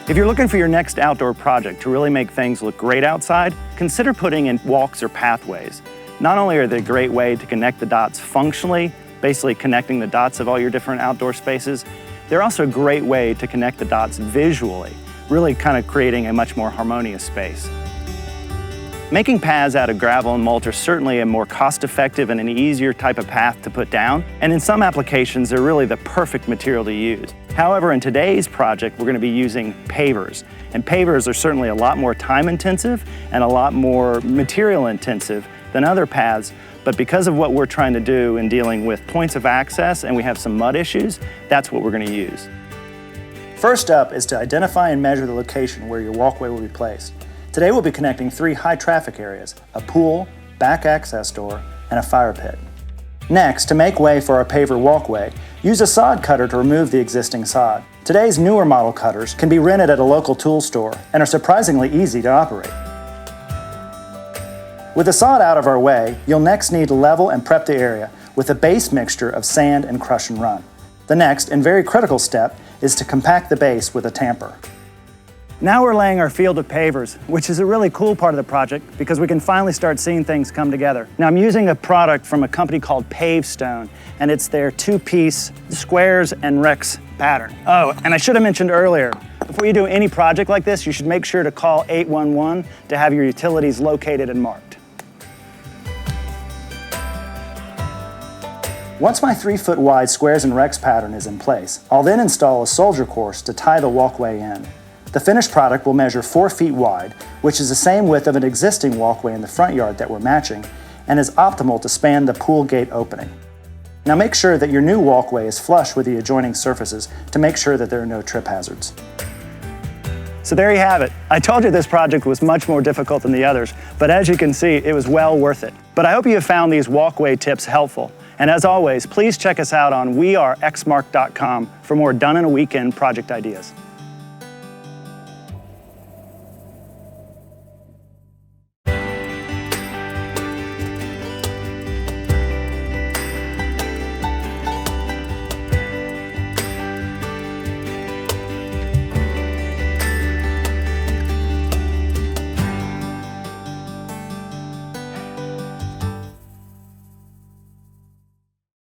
If you're looking for your next outdoor project to really make things look great outside, consider putting in walks or pathways. Not only are they a great way to connect the dots functionally, basically connecting the dots of all your different outdoor spaces, they're also a great way to connect the dots visually, really kind of creating a much more harmonious space. Making paths out of gravel and mulch are certainly a more cost-effective and an easier type of path to put down, and in some applications they're really the perfect material to use. However, in today's project we're going to be using pavers, and pavers are certainly a lot more time-intensive and a lot more material-intensive than other paths, but because of what we're trying to do in dealing with points of access and we have some mud issues, that's what we're going to use. First up is to identify and measure the location where your walkway will be placed. Today we'll be connecting 3 high traffic areas, a pool, back access door, and a fire pit. Next, to make way for our paver walkway, use a sod cutter to remove the existing sod. Today's newer model cutters can be rented at a local tool store and are surprisingly easy to operate. With the sod out of our way, you'll next need to level and prep the area with a base mixture of sand and crush and run. The next and very critical step is to compact the base with a tamper. Now we're laying our field of pavers, which is a really cool part of the project because we can finally start seeing things come together. Now I'm using a product from a company called Pavestone, and it's their 2-piece squares and rects pattern. Oh, and I should have mentioned earlier, before you do any project like this, you should make sure to call 811 to have your utilities located and marked. Once my 3-foot wide squares and rects pattern is in place, I'll then install a soldier course to tie the walkway in. The finished product will measure 4 feet wide, which is the same width of an existing walkway in the front yard that we're matching, and is optimal to span the pool gate opening. Now make sure that your new walkway is flush with the adjoining surfaces to make sure that there are no trip hazards. So there you have it. I told you this project was much more difficult than the others, but as you can see, it was well worth it. But I hope you have found these walkway tips helpful. And as always, please check us out on weareexmark.com for more done-in-a-weekend project ideas.